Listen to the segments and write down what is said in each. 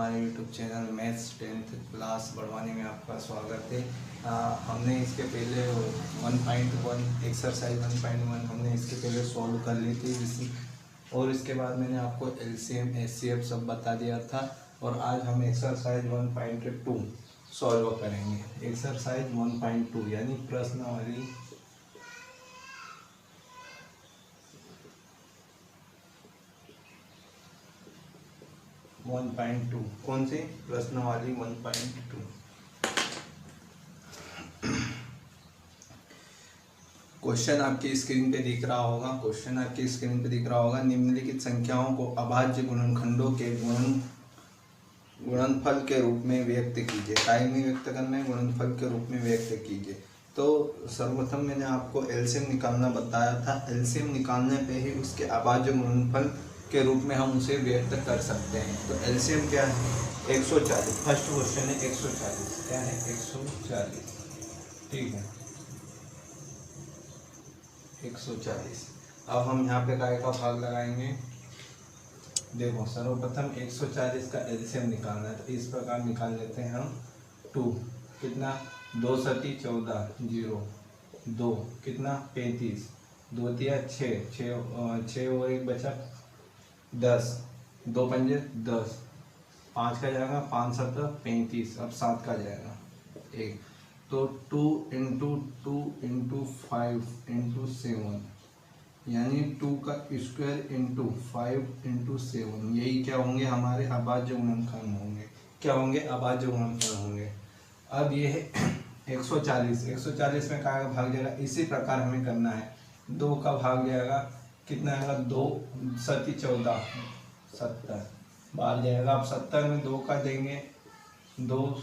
हमारे YouTube channel maths 10th class बढ़वाने में आपका स्वागत है। हमने इसके पहले 1.1 एक्सरसाइज 1.1 हमने इसके पहले सॉल्व कर ली थी और इसके बाद मैंने आपको एलसीएम एचसीएफ सब बता दिया था। और आज हम एक्सरसाइज 1.2 सॉल्व करेंगे। एक्सरसाइज 1.2 यानी प्रश्नावली 1.2 कौन सी प्रश्नावली 1.2। क्वेश्चन आपकी स्क्रीन पे दिख रहा होगा। निम्नलिखित संख्याओं को अभाज्य गुणनखंडों के गुणनफल के रूप में व्यक्त कीजिए। काय में व्यक्त करना है, गुणनफल के रूप में व्यक्त कीजिए। तो सर्वप्रथम मैंने आपको एलसीएम निकालना बताया था। एलसीएम निकालने पे ही उसके अभाज्य गुणनफल के रूप में हम उसे व्यक्त कर सकते हैं। तो एलसीएम क्या है? 140। फर्स्ट क्वेश्चन है 140। क्या है? 140। ठीक है, 140। अब हम यहाँ पे काय का भाग लगाएंगे। देखो सर्वप्रथम 140 का एलसीएम निकालना है, तो इस प्रकार निकाल लेते हैं हम। 2 कितना? 2 सती 14, 0 2 कितना? 35, 2 तिया 6 और एक बचा 10, 2 पंजे 10, 5 का जाएगा 5 7 35। अब 7 का जाएगा 1। तो 2 × 2 × 5 × 7 यानी 2 का स्क्वायर × 5 × 7। यही क्या होंगे? हमारे अभाज्य गुणनखंड होंगे। क्या होंगे? अभाज्य गुणनखंड होंगे। अब ये है 140 में क्या भाग जाएगा? इसी प्रकार हमें करना है। 2 का भाग जाएगा, कितना आएगा? 2 सती 14, 70 बाहर जाएगा। अब 70 में 2 का देंगे, 2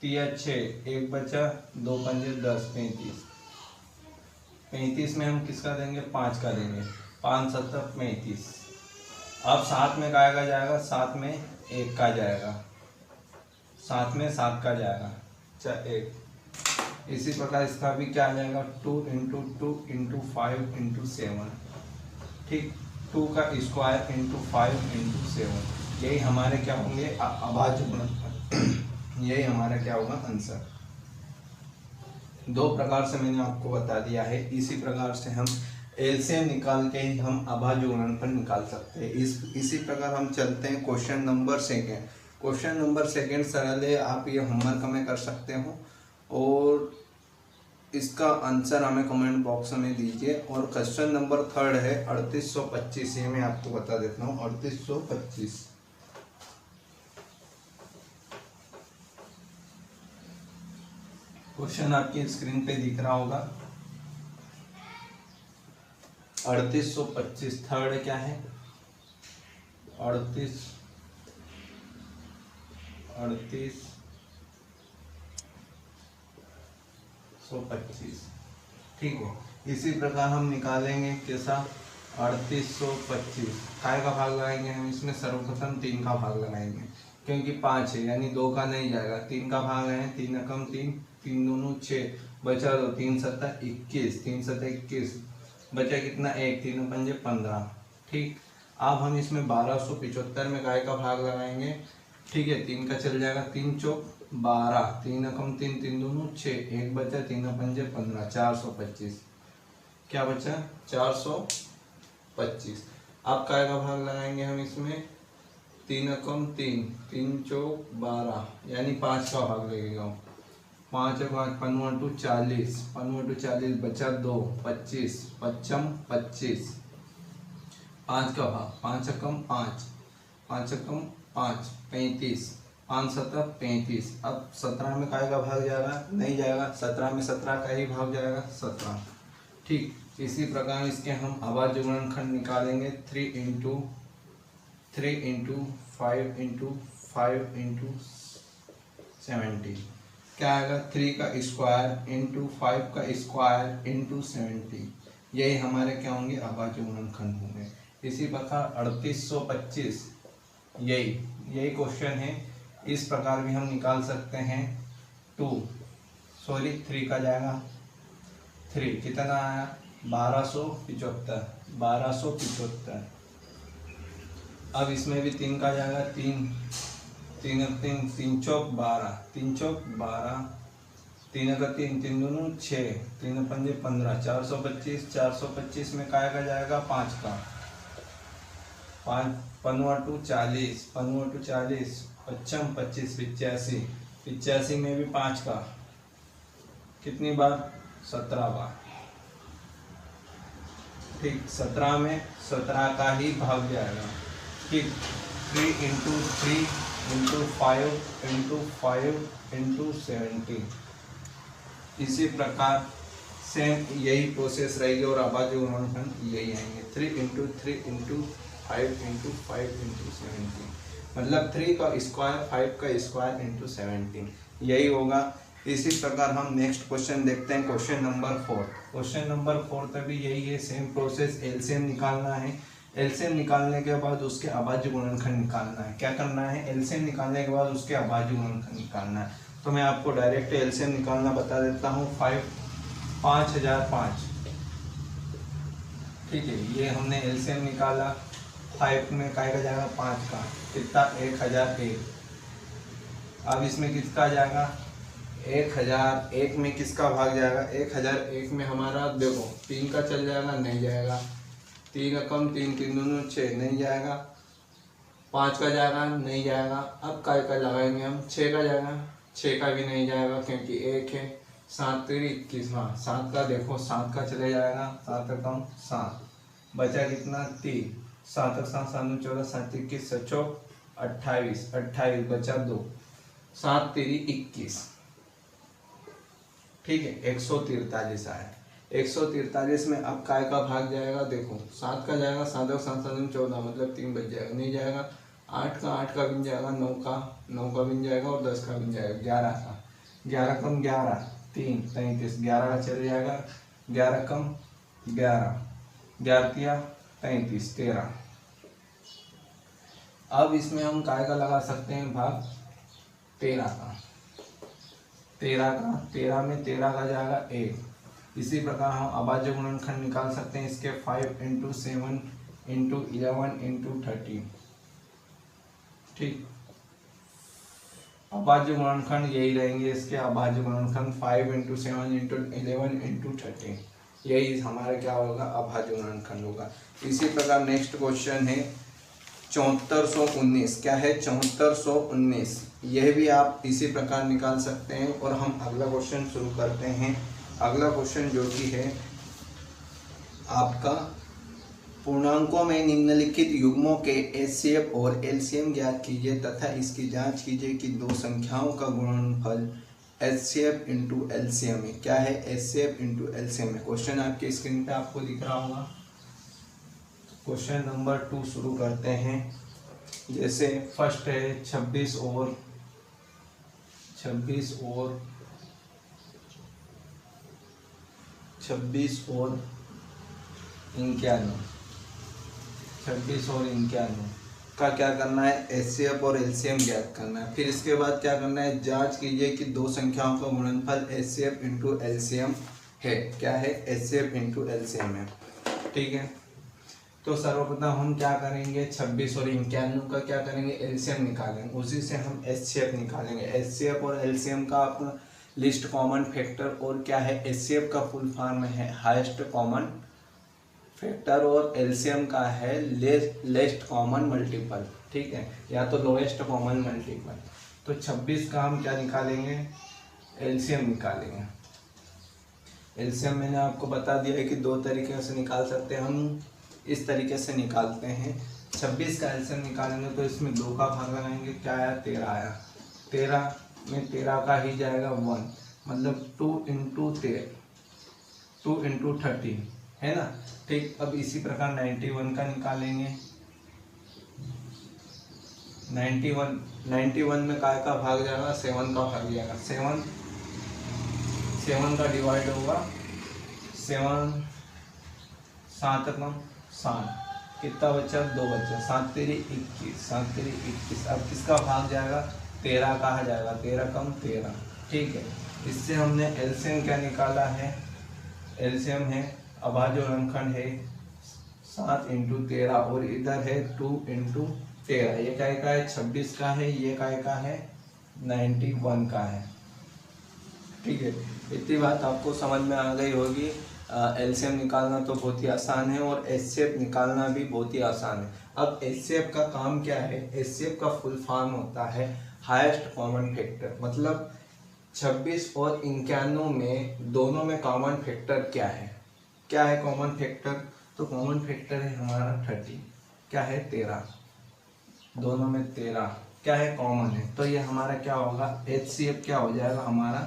तिया 6, एक बचा, 2 पंजे 10, 35। 35 में हम किसका देंगे? 5 का देंगे। 5 7 35। अब 7 में का जाएगा? 7 में 1 का जाएगा, 7 में 7 का जाएगा 1। इसी प्रकार इसका भी क्या आ जाएगा? 2 × 2 × 5 × 7। ठीक, 2 का स्क्वायर × 5 × 7। यही हमारे क्या होंगे? अभाज्य गुणनफल। यही हमारा क्या होगा? आंसर। 2 प्रकार से मैंने आपको बता दिया है। इसी प्रकार से हम एलसीएम निकाल के ही हम अभाज्य गुणनफल निकाल सकते हैं। इसी प्रकार हम चलते हैं क्वेश्चन नंबर 2। क्वेश्चन नंबर 2 सरल है, आप ये होमवर्क में कर सकते हो और इसका आंसर हमें कमेंट बॉक्स में दीजिए। और क्वेश्चन नंबर 3 है 3825। ये मैं आपको बता देता हूँ 3825। क्वेश्चन आपकी स्क्रीन पे दिख रहा होगा 3825। थर्ड क्या है? 3825। ठीक है, इसी प्रकार हम निकालेंगे कैसा? 3825। काय का भाग लगाएंगे हम इसमें? सर्वप्रथम 3 का भाग लगाएंगे, क्योंकि 5 है यानी 2 का नहीं जाएगा। 3 का भाग है, 3 एकम 3, 3 दूनी 6, बचा 2, 3 7 21, 3 7 21, बचा कितना? 1, 3 पंजे 15। ठीक, अब हम इसमें 1275 में काय का भाग लगाएंगे। ठीक है, 3 का चल जाएगा, 3 चौक 12, 3 एकम 3, 3 दूनी 6, 1 बचा, 3 पंजे 15, 425। क्या बचा? 425। अब काय का भाग लगाएंगे हम इसमें? 3 एकम 3, 3 चौक 12 यानी 5 का भाग लगेगा। 5 5 5 40, 40 बचा 2, 25, 25 25। 5 का भाग, 5 एकम 5, 5 एकम 5, 35, 5 7 35। अब 17 में काय का भाग जाएगा? नहीं जाएगा। 17 में 17 का ही भाग जाएगा, 17। ठीक, इसी प्रकार इसके हम अभाज्य गुणनखंड निकालेंगे। 3 × 5 × 5 × 70। क्या आएगा? 3 का स्क्वायर × 5 का स्क्वायर × 70। यही हमारे क्या होंगे? अभाज्य गुणनखंड होंगे। इसी प्रकार 3825 यही क्वेश्चन है। इस प्रकार भी हम निकाल सकते हैं। 3 का जाएगा। 3 कितना आया? 1275। अब इसमें भी 3 का जाएगा, 3 तीन तीन, तीन चौक 12, तीन चौक 12, तीन का तीन, तीन दूनी 6, तीन पंजे 15, 425, 425 में काय का जाएगा 5 का, 5 पंवा टू 40, पंवा टू 40, पच्चम 25, 85, 85 में भी 5 का, कितनी बार 17 बार। ठीक, 17 में 17 का ही भाग जाएगा। ठीक, 3 इंटू 3 इंटू 5 इंटू 5 इंटू 17। इसी प्रकार सेम यही प्रोसेस रहेगी और अभाज्य गुणनखंड यही आएंगे। 3 इंटू 3 इंटू 5 इंटू 5 इंटू 17, मतलब 3 का स्क्वायर 5 का स्क्वायर इंटू 17, यही होगा। इसी प्रकार हम नेक्स्ट क्वेश्चन देखते हैं, क्वेश्चन नंबर 4। क्वेश्चन नंबर 4 तक भी यही है, सेम प्रोसेस। एलसीएम निकालना है। एलसीएम निकालने के बाद उसके अभाज्य गुणनखंड निकालना है। क्या करना है, एलसीएम निकालने के बाद उसके अभाज्य गुणनखंड निकालना है। तो मैं आपको डायरेक्ट एलसीएम निकालना बता देता हूँ। 5005, ठीक है, ये हमने एलसीएम निकाला। 5 में काय का जाएगा 5 का, कितना 1001। अब इसमें किसका आ जाएगा 1001 में किसका भाग जाएगा, 1001 में हमारा देखो 3 का चल जाएगा, नहीं जाएगा। 3 का कम, 3 3 दूनी 6, नहीं जाएगा। 5 का जाएगा, नहीं जाएगा। अब काय का लगाएंगे हम, 6 का जाएगा, 6 का भी नहीं जाएगा क्योंकि 1 है। 7 3 21, हाँ 7 का देखो, 7 का चले जाएगा, 7 का कम 7, बचा कितना 3, 7 7 7 14, 7 21 7 28, 28 बचा 2, 7 3 21, ठीक है। 143 आया। 143 में अब काय का भाग जाएगा, देखो 7 का जाएगा, 7 का 7 7 14, मतलब 3 बच जाएगा, नहीं जाएगा। 8 का बिन जाएगा, 9 का बिन जाएगा और 10 का बिन जाएगा। 11 का, 11 कम 11, 3 33, 11 का चले जाएगा, 11 कम 11, 11 किया 33, 13। अब इसमें हम काय का लगा सकते हैं भाग, 13 का। 13 में 13 का जाएगा 1। इसी प्रकार हम अभाज्य गुणनखंड निकाल सकते हैं इसके 5 इंटू 7 इंटू 11 इंटू 13, ठीक। अभाज्य गुणनखंड यही रहेंगे इसके, अभाज्य गुणनखंड 5 इंटू 7 इंटू 11 इंटू 13, यही हमारा क्या होगा, अभाज्य गुणनखंड होगा। इसी प्रकार नेक्स्ट क्वेश्चन है 7419। क्या है 7419, यह भी आप इसी प्रकार निकाल सकते हैं। और हम अगला क्वेश्चन शुरू करते हैं। अगला क्वेश्चन जो कि है आपका, पूर्णांकों में निम्नलिखित युग्मों के एचसीएफ और एलसीएम ज्ञात कीजिए तथा इसकी जांच कीजिए कि दो संख्याओं का गुणनफल एचसीएफ इंटू एलसीएम है। क्या है, एचसीएफ इंटू एलसीएम है। क्वेश्चन आपके स्क्रीन पे आपको दिख रहा होगा। क्वेश्चन नंबर 2 शुरू करते हैं। जैसे फर्स्ट है 26 और 51 का क्या करना है, एचसीएफ और एलसीएम ज्ञात करना है। फिर इसके बाद क्या करना है, जांच कीजिए कि दो संख्याओं का गुणनफल एचसीएफ इंटू एलसीएम है। क्या है, एचसीएफ इंटू एलसीएम है, ठीक है। तो सर्वप्रथम हम क्या करेंगे, 26 और 51 का क्या करेंगे, एलसीएम निकालेंगे, उसी से हम एचसीएफ निकालेंगे। एचसीएफ और एलसीएम का अपना लिस्ट कॉमन फैक्टर, और क्या है, एचसीएफ का फुल फॉर्म है हाईएस्ट कॉमन फैक्टर और एलसीएम का है लेस्ट कॉमन मल्टीपल, ठीक है, या तो लोएस्ट कॉमन मल्टीपल। तो 26 का हम क्या निकालेंगे, एलसीएम निकालेंगे। एलसीएम मैंने आपको बता दिया है कि दो तरीके से निकाल सकते हैं हम, इस तरीके से निकालते हैं। 26 का एलसीएम निकालेंगे तो इसमें 2 का भाग लगाएंगे, क्या आया 13 आया। 13 में 13 का ही जाएगा 1, मतलब 2 इंटू 13, 2 इंटू 13 है ना, ठीक। अब इसी प्रकार 91 का निकालेंगे। 91 में काय का भाग जाएगा, 7 का भाग जाएगा। 7 का डिवाइड होगा, 7 7 कम 7, कितना बचा 2 बचा, 7 3 21, 7 3 21। अब किसका भाग जाएगा, 13 का जाएगा, 13 कम 13, ठीक है। इससे हमने एलसीएम क्या निकाला है, एलसीएम है अभाज्य गुणनखंड है 7 इंटू 13 और इधर है 2 इंटू 13। ये काय का है 26 का है, ये काय का है 91 का है। ठीक है, इतनी बात आपको समझ में आ गई होगी। एलसीएम निकालना तो बहुत ही आसान है और एचसीएफ निकालना भी बहुत ही आसान है। अब एचसीएफ का काम क्या है, एचसीएफ का फुल फॉर्म होता है हाईएस्ट कॉमन फैक्टर। मतलब 26 और 91 में दोनों में कॉमन फैक्टर क्या है, क्या है कॉमन फैक्टर, तो कॉमन फैक्टर है हमारा 30, क्या है 13, दोनों में 13 क्या है कॉमन है, तो ये हमारा क्या होगा एचसीएफ क्या हो जाएगा हमारा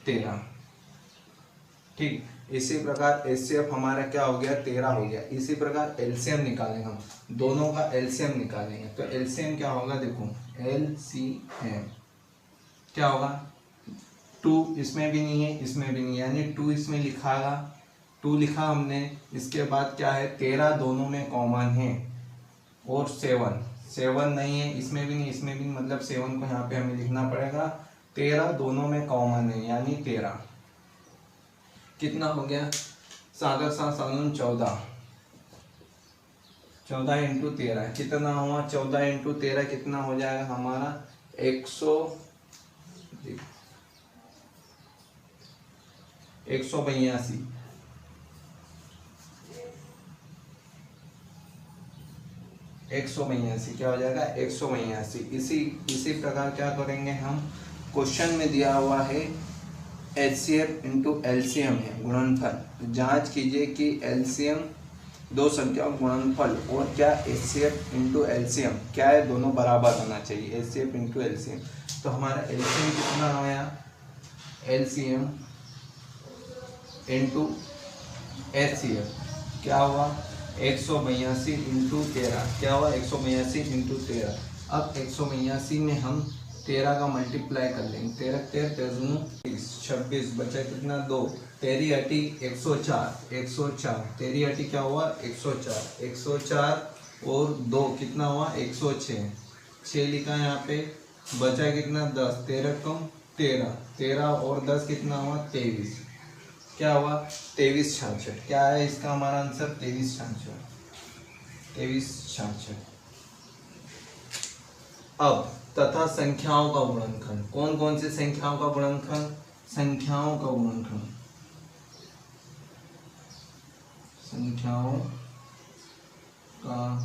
13। ठीक, इसी प्रकार एचसीएफ हमारा क्या हो गया 13 हो गया। इसी प्रकार एलसीएम निकालेंगे हम, दोनों का एलसीएम निकालेंगे तो एलसीएम क्या होगा, देखो एलसीएम क्या होगा 2 इसमें भी नहीं है इसमें भी नहीं, यानी 2 इसमें लिखागा, 2 लिखा हमने। इसके बाद क्या है 13 दोनों में कॉमन है और 7 नहीं है इसमें भी नहीं इसमें भी नहीं, मतलब 7 को यहाँ पे हमें लिखना पड़ेगा। 13 दोनों में कॉमन है यानी 13 कितना हो गया, सागर सा 14 इंटू 13 कितना हुआ, 14 इंटू 13 कितना हो जाएगा हमारा 182। 182 क्या हो जाएगा 182। इसी प्रकार क्या करेंगे हम, क्वेश्चन में दिया हुआ है एचसीएफ इंटू एलसीएम है गुणनफल, जांच कीजिए कि एलसीएम दो संख्याओं गुणनफल और क्या एचसीएफ इंटू एलसीएम क्या है, दोनों बराबर होना चाहिए एचसीएफ इंटू एलसीएम। तो हमारा एलसीएम कितना आया, एलसीएम इंटू एचसीएफ क्या हुआ 182 इंटू 13 क्या हुआ 182 इंटू 13। अब 182 में हम 13 का मल्टीप्लाई कर लेंगे, 13 26 बचा कितना 2, 13 हटी 104 13 हटी क्या हुआ 104 और 2 कितना हुआ 106 6 लिखा यहाँ पे, बचा कितना 10, 13 कम 13 और 10 कितना हुआ 23, क्या हुआ 2366। क्या है इसका हमारा आंसर 2366। अब तथा संख्याओं का गुणनखंड, कौन कौन सी संख्याओं का गुणनखंड, संख्याओं का गुणनखंड, संख्याओं का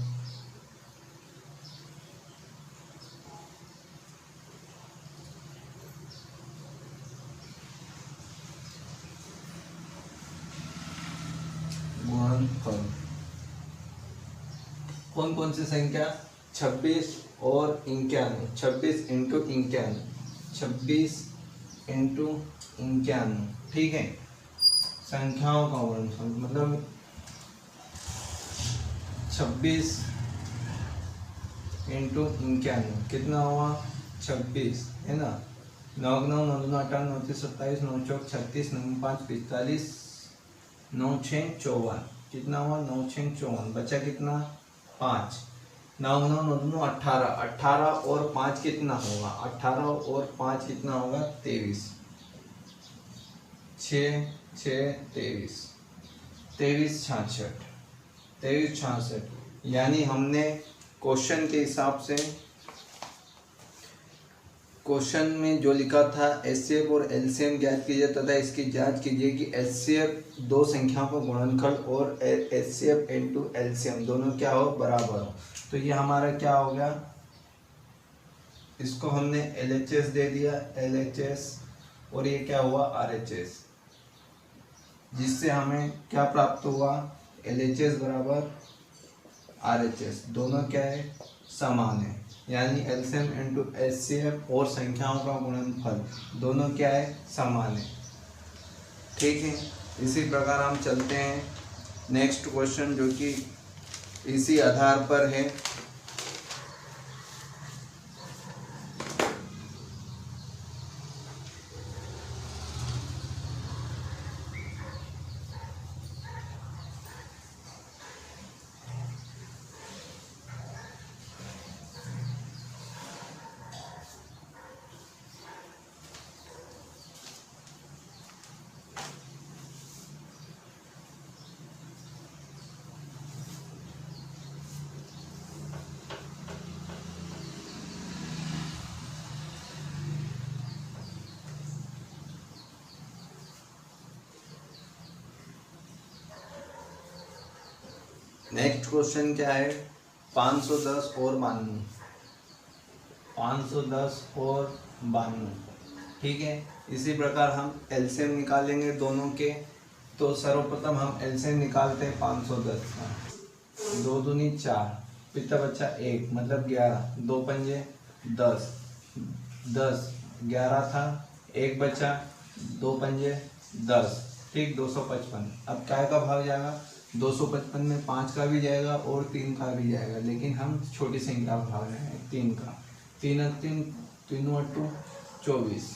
गुणनफल। कौन कौन सी संख्या 26 और 91, 26 इंटू 91, 26 इंटू 91 ठीक है। संख्याओं का गुणनफल मतलब 26 इंटू 91 कितना हुआ 26 है ना, 9 9 9 2 18 9 3 27 9 4 36 9 5 45 9 6 54 कितना हुआ 9 6 54, बचा कितना 5, 9 9 9 9 18 18 और 5 कितना होगा 18 और 5 कितना होगा 23, 6 6 23 2366 यानी हमने क्वेश्चन के हिसाब से क्वेश्चन में जो लिखा था एचसीएफ और एलसीएम ज्ञात कीजिए तथा इसकी जांच कीजिए कि एचसीएफ दो संख्याओं का गुणनखंड और एचसीएफ इनटू एलसीएम दोनों क्या हो बराबर हो। तो ये हमारा क्या हो गया, इसको हमने एलएचएस दे दिया एलएचएस और ये क्या हुआ आरएचएस, जिससे हमें क्या प्राप्त हुआ एलएचएस बराबर आरएचएस दोनों क्या है समान है, यानी एलसीएम इंटू एचसीएफ और संख्याओं का गुणनफल दोनों क्या है समान है। ठीक है, इसी प्रकार हम चलते हैं नेक्स्ट क्वेश्चन जो कि इसी आधार पर है। नेक्स्ट क्वेश्चन क्या है, 510 और 92, 510 और 92, ठीक है। इसी प्रकार हम एलसीएम निकालेंगे दोनों के। तो सर्वप्रथम हम एलसीएम निकालते हैं 510 का। 2 दूनी 4, पिता बच्चा 1 मतलब 11, 2 पंजे 10, 10 11 था, 1 बचा, 2 पंजे 10, ठीक 255। अब क्या का भाग जाएगा, 255 में 5 का भी जाएगा और 3 का भी जाएगा, लेकिन हम छोटी संख्या का भाग रहे हैं 3 का। 3 3 3 8 24,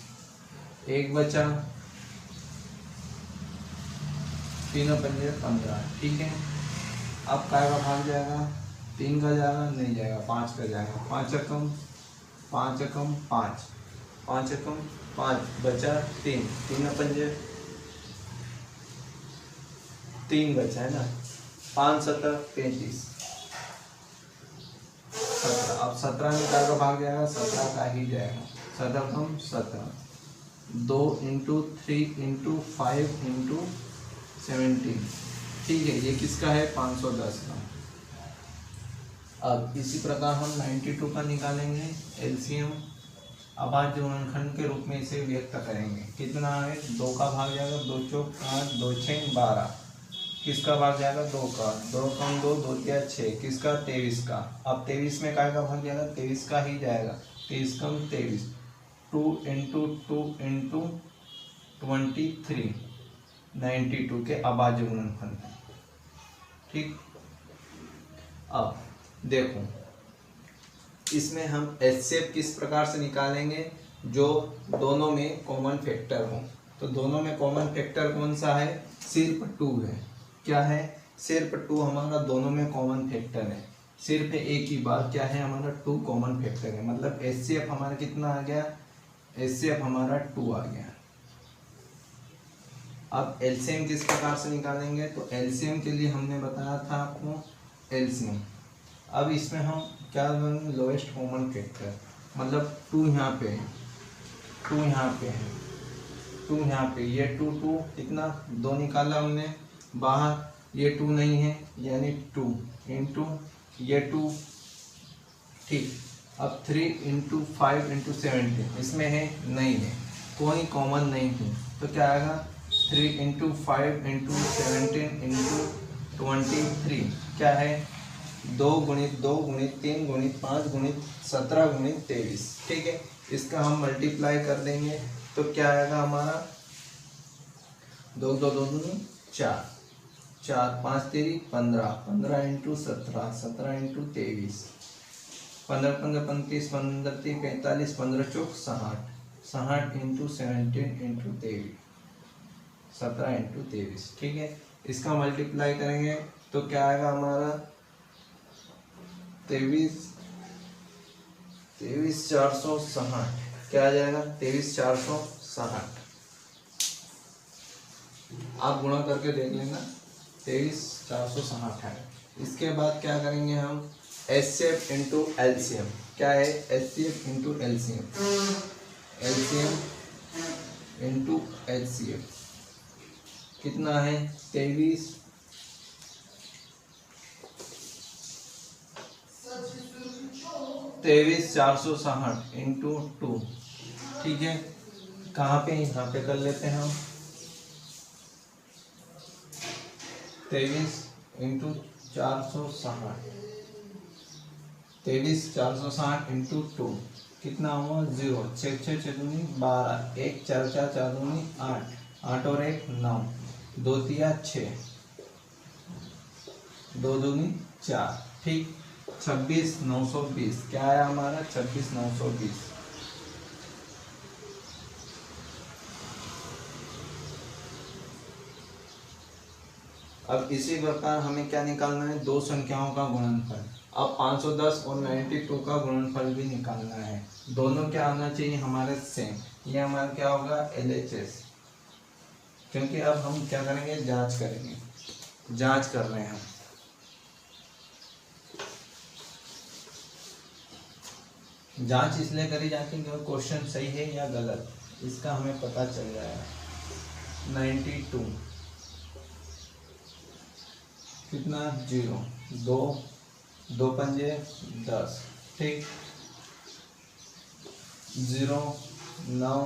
1 बचा, 3 पंजे 15, ठीक है। अब काय का भाग जाएगा, 3 का जाएगा नहीं जाएगा, 5 का जाएगा, 5 एकम 5 एकम 5, 5 एकम 5 बचा 3, 3 पंजे 3 बचा है ना, 5 7 35, 17। अब 17 में काय का भाग जाएगा, 17 का ही जाएगा, 17 कम 17, 2 × 3 × 5 × 17, ठीक है। ये किसका है, 510 का। अब इसी प्रकार हम 92 का निकालेंगे एलसीएम। अभाज्य गुणनखंड के रूप में इसे व्यक्त करेंगे। कितना है, 2 का भाग जाएगा, 2 चौक 8, 2 6 12, किसका भाग जाएगा, 2 का, 2 कम 2, 2 तिया 6, किसका, 23 का। अब 23 में काय का भाग जाएगा, 23 का ही जाएगा, 23 कम 23, 2 × 2 × 23, 92 के अभाज्य गुणनखंड, ठीक। अब देखो इसमें हम एचसीएफ किस प्रकार से निकालेंगे, जो दोनों में कॉमन फैक्टर हो। तो दोनों में कॉमन फैक्टर कौन सा है, सिर्फ 2 है। क्या है, सिर्फ 2 हमारा दोनों में कॉमन फैक्टर है। सिर्फ एक ही बात क्या है, हमारा 2 कॉमन फैक्टर है, मतलब एचसीएफ हमारा कितना आ गया, एचसीएफ हमारा 2 आ गया। अब एलसीएम किस प्रकार से निकालेंगे, तो एलसीएम के लिए हमने बताया था आपको एलसीएम। अब इसमें हम क्या करेंगे, लोएस्ट कॉमन फैक्टर, मतलब 2 यहाँ पे है, 2 यहाँ पे है, 2 यहाँ पे, ये 2 2 कितना 2 निकाला हमने बाहर, ये 2 नहीं है यानी 2 इंटू ये 2, ठीक। अब 3 × 5 × 17, इसमें है नहीं है, कोई कॉमन नहीं है, तो क्या आएगा 3 × 5 × 17 × 23, क्या है 2 × 2 × 3 × 5 × 17 × 23, ठीक है। इसका हम मल्टीप्लाई कर देंगे तो क्या आएगा हमारा, 2 2 2 2 4, 4 5 3 15, 15 × 17, 17 × 23, 15 15 35, 15 3 45, 15 चौक 60, 60 × 17 × 23, 17 × 23, ठीक है। इसका मल्टीप्लाई करेंगे तो क्या आएगा हमारा 23 460, क्या आ जाएगा 23 460। आप गुणा करके देख लेना, 23 460 है। इसके बाद क्या करेंगे हम, एचसीएफ इंटू एलसीएम। क्या है, HCF into LCM, LCM into HCF कितना है 23 460 इंटू 2, ठीक है। कहाँ पे, यहाँ पे कर लेते हैं हम, 23 × 460, 23 460 इंटू 2 कितना हुआ 0, 6 6 6 दूनी 12, 1 4 4 4 दूनी 8, 8 और 1 9, 2 तिया 6, 2 दूनी 4, ठीक। 26 920, क्या है हमारा 26 920। अब इसी प्रकार हमें क्या निकालना है, दो संख्याओं का गुणनफल। अब 510 और 92 का गुणनफल भी निकालना है। दोनों क्या आना चाहिए हमारे सेम, ये हमारा क्या होगा LHS, क्योंकि अब हम क्या करेंगे, जांच करेंगे, जांच कर रहे हैं हम। जांच इसलिए करी जाती है कि क्वेश्चन सही है या गलत, इसका हमें पता चल जाएगा। 92 कितना 0, 2 2 पंजे 10, ठीक, 0 9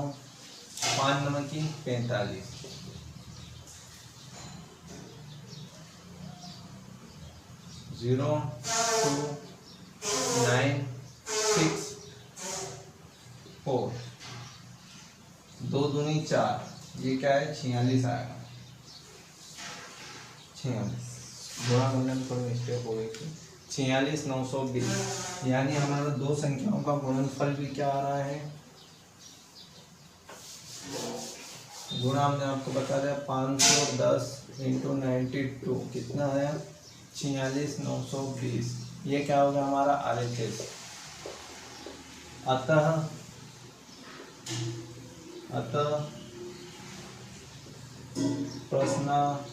5 9 की 45, 0 2 9 6 4, 2 दूनी 4, ये क्या है 46 आएगा। 46 गुणा करने में थोड़ी मिस्टेक हो गई थी। 46 920, यानी हमारा दो संख्याओं का गुणनफल भी क्या आ रहा है, गुणा हमने आपको बता दिया 510 इंटू 92 कितना आया 46 920, ये क्या होगा हमारा RHS। अतः प्रश्नानुसार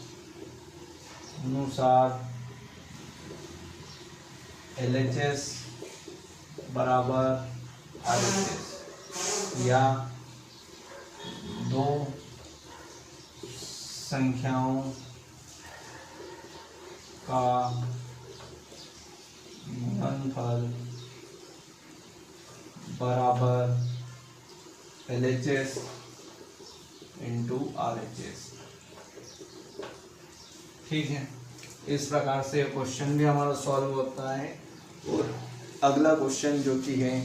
LHS बराबर RHS, या दो संख्याओं का गुणनफल बराबर LHS इंटू RHS, ठीक है। इस प्रकार से क्वेश्चन भी हमारा सॉल्व होता है। और अगला क्वेश्चन जो कि है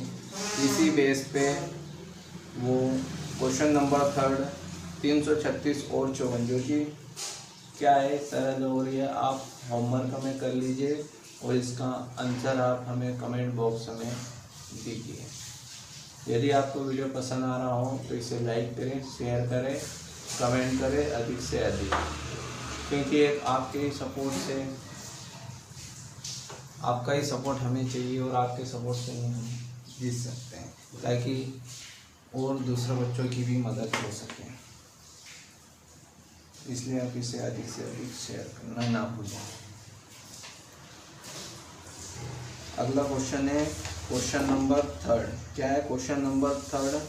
इसी बेस पे, वो क्वेश्चन नंबर 3 336 और 54, जो कि क्या है सरल हो रही है, आप होमवर्क में कर लीजिए और इसका आंसर आप हमें कमेंट बॉक्स में दीजिए। यदि आपको वीडियो पसंद आ रहा हो तो इसे लाइक करें, शेयर करें, कमेंट करें अधिक से अधिक, क्योंकि एक आपके ही सपोर्ट से, आपका ही सपोर्ट हमें चाहिए और आपके सपोर्ट से ही हम जीत सकते हैं, ताकि और दूसरे बच्चों की भी मदद हो सके। इसलिए आप इसे अधिक से अधिक शेयर करना ना भूलें। अगला क्वेश्चन है क्वेश्चन नंबर 3। क्या है क्वेश्चन नंबर 3?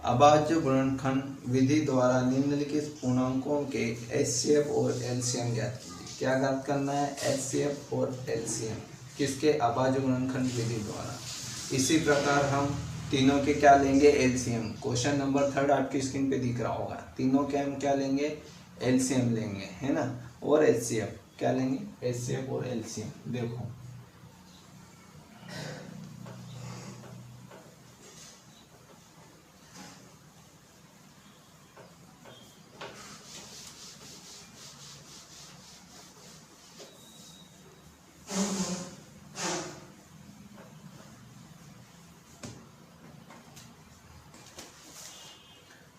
अभाज्य गुणनखंड विधि द्वारा निम्नलिखित पूर्णांकों के HCF और LCM ज्ञात कीजिए। क्या ज्ञात करना है? HCF और LCM किसके? अभाज्य गुणनखंड विधि द्वारा। इसी प्रकार हम तीनों के क्या लेंगे? LCM। क्वेश्चन नंबर 3 आपकी स्क्रीन पे दिख रहा होगा। तीनों के हम क्या लेंगे? LCM लेंगे, है ना। और HCF क्या लेंगे? HCF और LCM। देखो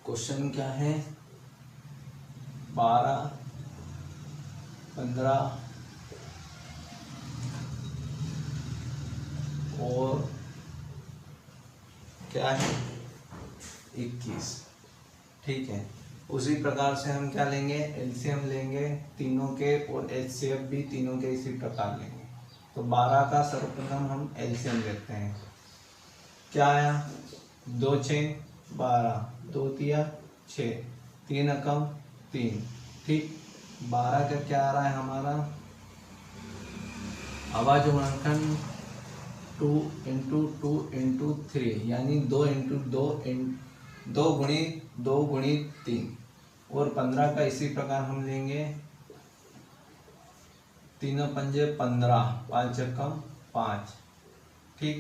क्वेश्चन क्या है? 12 15 और क्या है 21, ठीक है। उसी प्रकार से हम क्या लेंगे? LCM लेंगे तीनों के, और HCF भी तीनों के इसी प्रकार लेंगे। तो 12 का सर्वप्रथम हम LCM लेते हैं। क्या आया? 2 6 12, 2 तिया 6, 3 एकम 3, ठीक। 12 का क्या आ रहा है हमारा? अभाज्य गुणनखंड 2 इंटू 2 इंटू 3, यानी 2 इंटू 2 2 गुणित 3। और 15 का इसी प्रकार हम लेंगे, 3 पंजे 15, 5 एकम 5, ठीक।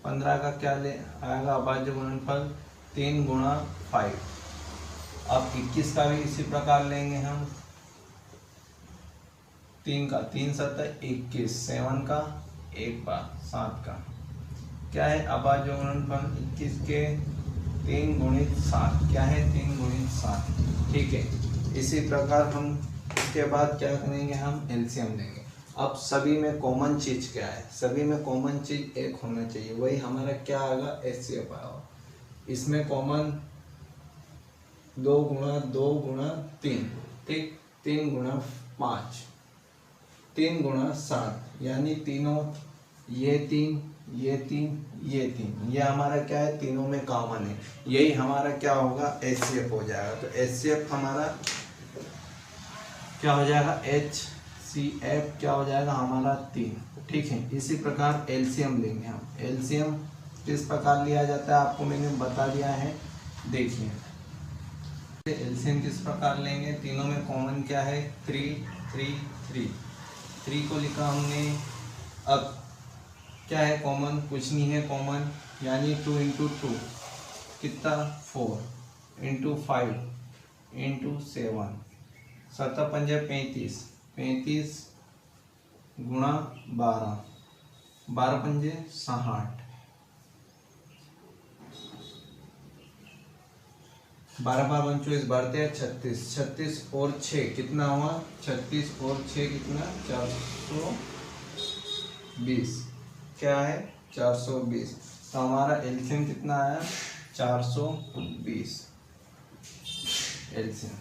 15 का क्या ले आएगा अभाज्य गुणनफल? 3 गुणा 5। अब 21 का भी इसी प्रकार लेंगे हम, 3 का 3 7 21, 7 का 1 बार 7 का क्या है अभाज्य गुणनफल? 21 के 3 गुणित 7, क्या है 3 गुणित 7, ठीक है। इसी प्रकार हम इसके बाद क्या करेंगे? हम LCM लेंगे। अब सभी में कॉमन चीज क्या है? सभी में कॉमन चीज एक होना चाहिए, वही हमारा क्या आएगा? HCF आएगा। इसमें कॉमन 2 गुणा 2 गुणा 3, ठीक। 3 गुणा 5, 3 गुणा 7, यानी तीनों, ये 3 ये 3 ये 3, ये हमारा क्या है? तीनों में कॉमन है। यही हमारा क्या होगा? HCF हो जाएगा। तो HCF हमारा क्या हो जाएगा, HCF क्या हो जाएगा हमारा 3। ठीक है, इसी प्रकार एलसीएम लेंगे हम। एलसीएम किस प्रकार लिया जाता है आपको मैंने बता दिया है। देखिए एलसीएम किस प्रकार लेंगे, तीनों में कॉमन क्या है, 3 3 3। 3 को लिखा हमने। अब क्या है कॉमन, कुछ नहीं है कॉमन, यानी 2 × 2 कितना 4 × 5 × 7 7 पंजे 35 35 गुणा 12 12 पंजे 60 12 बार 24 बढ़ते हैं 36 36 और 6 कितना हुआ, 36 और 6 कितना 420। क्या है 420। तो हमारा एलसीएम कितना आया 420 एलसीएम।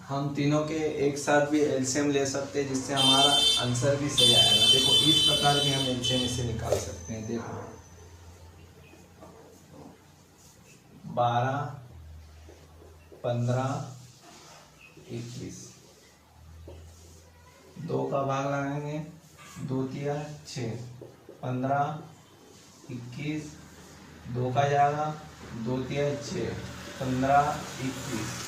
हम तीनों के एक साथ भी एलसीएम ले सकते हैं जिससे हमारा आंसर भी सही आएगा। देखो इस प्रकार भी हम एलसीएम इसे निकाल सकते हैं। देखो 12 15 21 2 का भाग लगाएंगे 2 तिया 6 15 21 2 का जाएगा 2 तिया 6 15 21।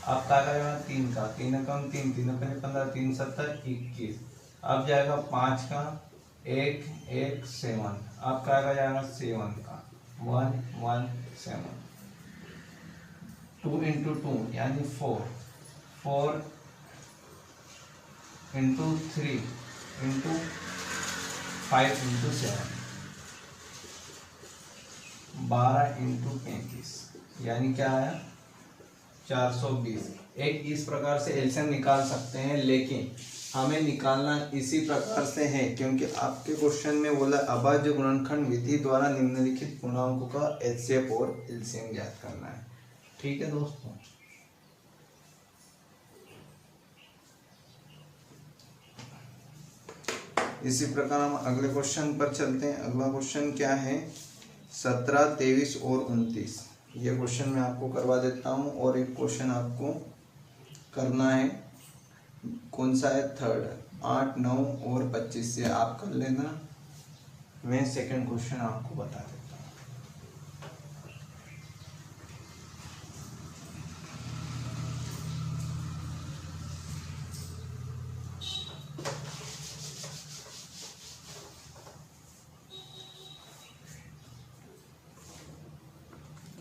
अब क्या करेगा 3 का 3 कम 3 3 पहले 15 3 7 21। अब जाएगा 5 का 1 1 7। अब क्या जाएगा 7 का 1 1 7। 2 × 2 यानी 4 4 × 3 × 5 × 7 12 × 35 यानी क्या आया 420। एक इस प्रकार से एलसीएम निकाल सकते हैं, लेकिन हमें निकालना इसी प्रकार से है क्योंकि आपके क्वेश्चन में बोला अभाज्य गुणनखंड विधि द्वारा निम्नलिखित पूर्णांकों का एचसीएफ और एलसीएम ज्ञात करना है। ठीक है दोस्तों, इसी प्रकार हम अगले क्वेश्चन पर चलते हैं। अगला क्वेश्चन क्या है 17 23 और 29। ये क्वेश्चन मैं आपको करवा देता हूँ और एक क्वेश्चन आपको करना है, कौन सा है, थर्ड 8 9 और 25 से आप कर लेना। मैं सेकंड क्वेश्चन आपको बता देता हूँ।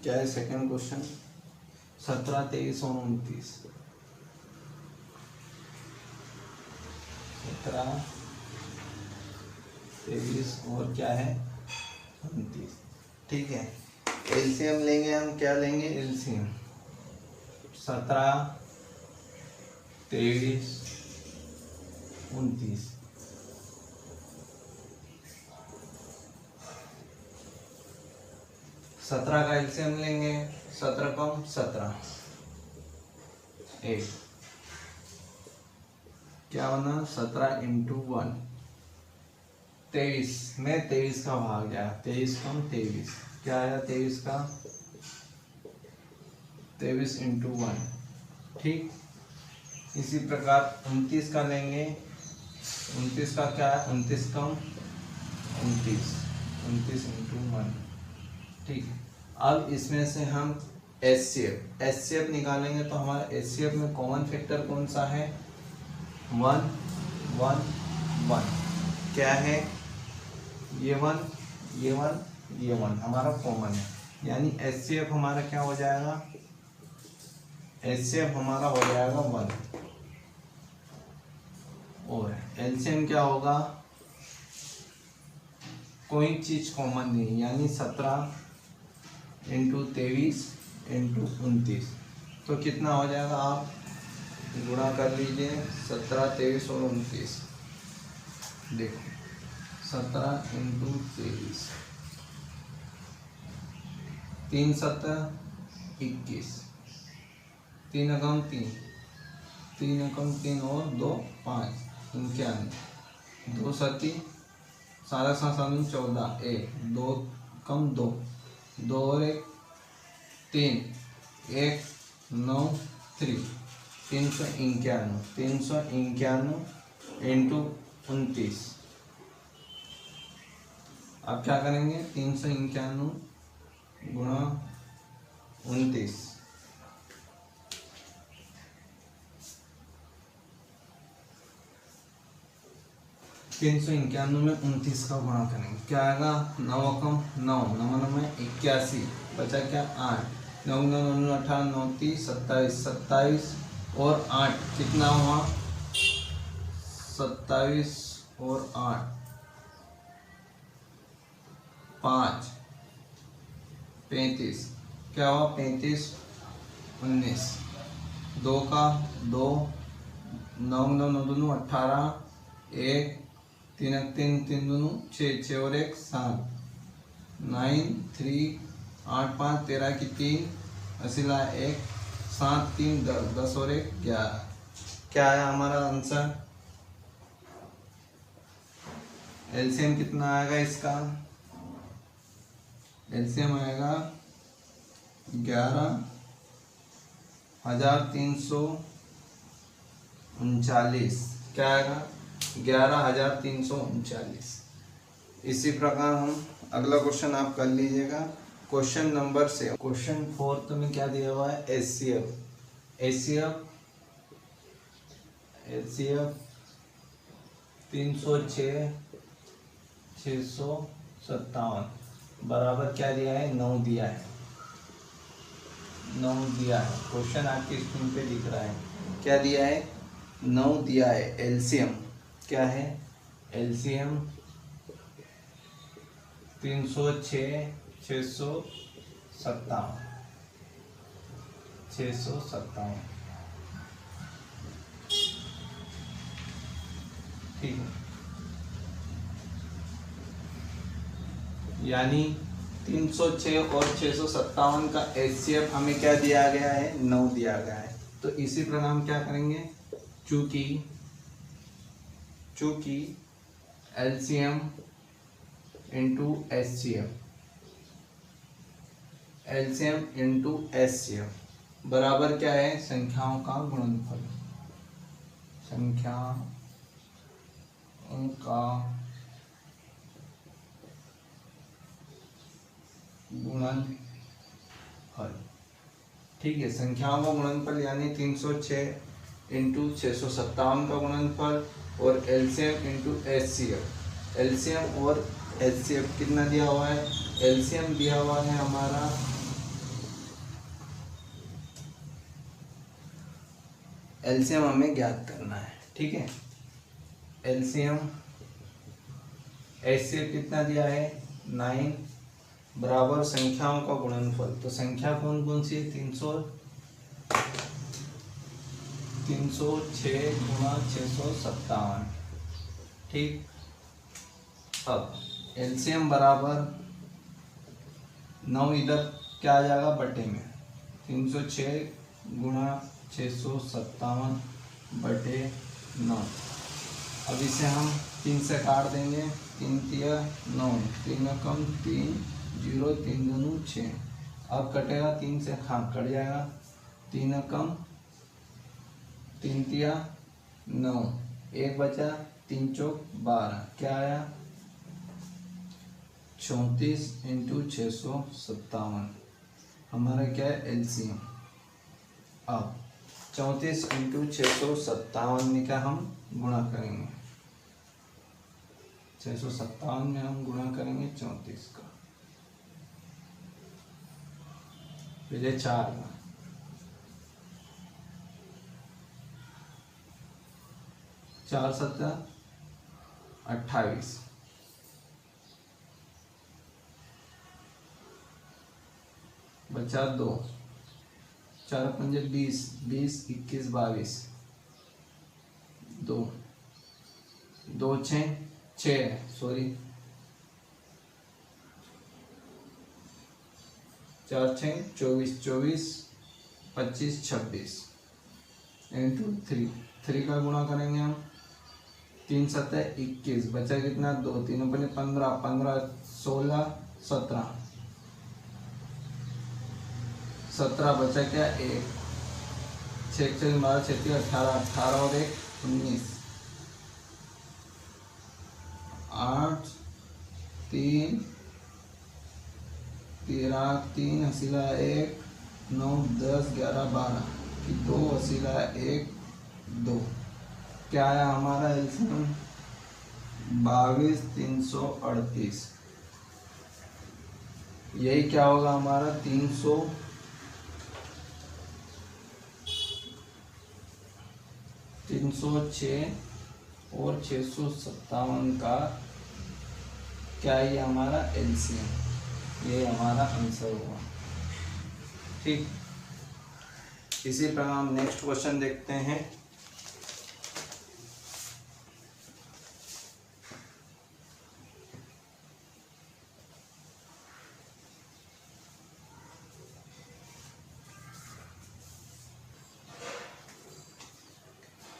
क्या है सेकंड क्वेश्चन 17 23 और 29। 17 23 और क्या है 29। ठीक है, एलसीएम लेंगे हम। क्या लेंगे एलसीएम 17 23 29। 17 का एलसीएम लेंगे 17 कम 17 1 क्या बना 17 × 1 23 में 23 का भाग गया 23 कम 23 क्या आया 23 का 23 × 1। ठीक, इसी प्रकार 29 का लेंगे 29 का क्या है 29 कम 29 29 × 1। ठीक, अब इसमें से हम एचसीएफ निकालेंगे तो हमारा एचसीएफ में कॉमन फैक्टर कौन सा है 1 1 1। क्या है ये 1 ये 1 ये 1 हमारा कॉमन है, यानी एचसीएफ हमारा क्या हो जाएगा, एचसीएफ हमारा हो जाएगा 1 और एलसीएम क्या होगा, कोई चीज कॉमन नहीं, यानी 17 × 23 × 29। तो कितना हो जाएगा, आप गुणा कर लीजिए 17 23 और 29। देखो 17 × 23 3 7 21 3 × 3 3 × 3 और 2 5 91 2 7 सारा 14 1 2 कम 2 2 और 1 3 1 9 3 391 इंटू 29। आप क्या करेंगे, 391 गुणा 29। 391 में 29 का गुणा करेंगे, क्या आएगा, 9 कम 9, 9 में 81, बचा क्या 8, 9 9 9 18 9 30 27, 27 और 8 कितना हुआ, 27 और 8 5 35, क्या हुआ 35 19, 2 का 2, 9 9 9 2 18, 1 3 3 3 2 6 6 और 1 7, 9 3 8 5 13 की 3 असिला 1 7 3 10 10 और 1 11। क्या है हमारा आंसर, एलसीएम कितना आएगा इसका, एलसीएम आएगा 11,339। क्या आएगा, 11,339। इसी प्रकार हम अगला क्वेश्चन आप कर लीजिएगा। क्वेश्चन नंबर 7, क्वेश्चन 4 में क्या दिया हुआ है, एचसीएफ 306,657 बराबर क्या दिया है, 9 दिया है, 9 दिया है। क्वेश्चन आपकी स्क्रीन पे दिख रहा है, क्या दिया है, 9 दिया है। एलसीएम क्या है, एलसीएम 306,657 ठीक है, यानी 306 और 657 का एचसीएफ हमें क्या दिया गया है, 9 दिया गया है। तो इसी प्रकार हम क्या करेंगे, चूंकि एलसीएम इंटू एचसीएफ बराबर क्या है, संख्याओं का गुणनफल, संख्याओं का गुणनफल, ठीक है। संख्याओं का गुणनफल यानी 306 इंटू 657 का गुणनफल और एलसीएम इंटू एचसीएफ। एलसीएम और एचसीएफ कितना दिया हुआ है, एलसीएम दिया हुआ है हमारा एलसीएम हमें ज्ञात करना है, ठीक है। एलसीएम एचसीएफ कितना दिया है, 9 बराबर संख्याओं का गुणनफल। तो संख्या कौन कौन सी है, 306 गुणा 657, ठीक। अब एलसीएम बराबर 9 इधर क्या आ जाएगा बटे में, 306 गुणा 657 बटे 9। अब इसे हम 3 से काट देंगे, 3 तिया 9, 3 कम 3 0 3 दूनी 6। अब कटेगा 3 से, हाँ कट जाएगा, 3 कम 3 तिया 9, 1 बचा, 3 चौक 12, क्या आया 34 इंटू 657 हमारा क्या है एलसीएम। अब 34 इंटू 657 में क्या हम गुणा करेंगे, 657 में हम गुणा करेंगे 34 का, पहले 4 का, 4 7 28, बचा 2, 4 पंजे 20, 20 21 22, 2 2 6 सॉरी 4 6 24 24 25 26 इंटू 3 का गुणा करेंगे हम, 3 7 21, बचा कितना 2, 3 अपने 15 15 16 17 बचा क्या 1, 6 6 6 12 36 18 18 और 1 19 8 3 13 3 हसीला 1 9 10 11 12 कि 2 हसीला 1 2 क्या आया हमारा एलसीएम 22 338। यही क्या होगा हमारा 306 और 657 का क्या ये हमारा एलसीएम, ये हमारा आंसर हुआ। ठीक, इसी प्रकार हम नेक्स्ट क्वेश्चन देखते हैं।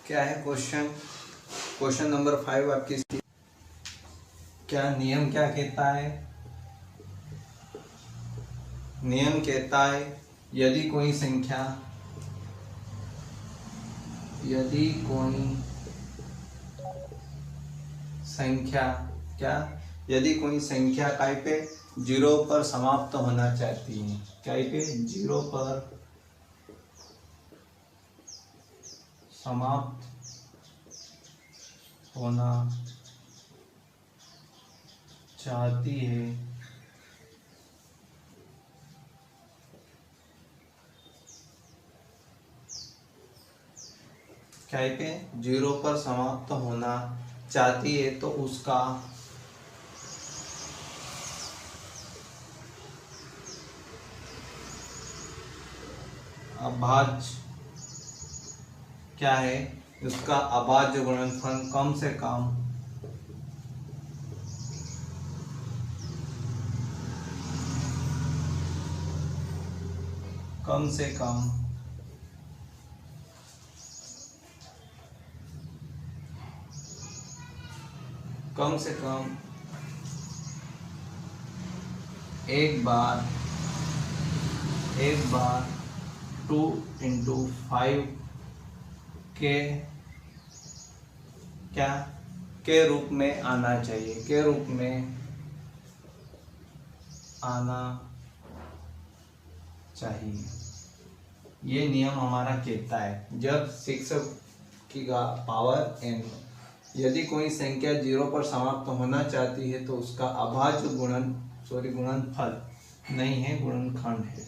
क्या है क्वेश्चन नंबर 5 आपकी। क्या नियम क्या कहता है? नियम कहता है यदि कोई संख्या क्या, यदि कोई संख्या काय पे 0 पर समाप्त होना चाहती है, काय पे 0 पर समाप्त होना चाहती है, क्या पे 0 पर समाप्त होना चाहती है, तो उसका अभाज्य क्या है, उसका अभाज्य गुणनफल कम से कम एक बार 2 into 5 के क्या के रूप में आना चाहिए, के रूप में आना चाहिए। ये नियम हमारा कहता है जब 6 की पावर n, यदि कोई संख्या 0 पर समाप्त होना चाहती है तो उसका अभाज्य गुणनफल नहीं है, गुणनखंड है,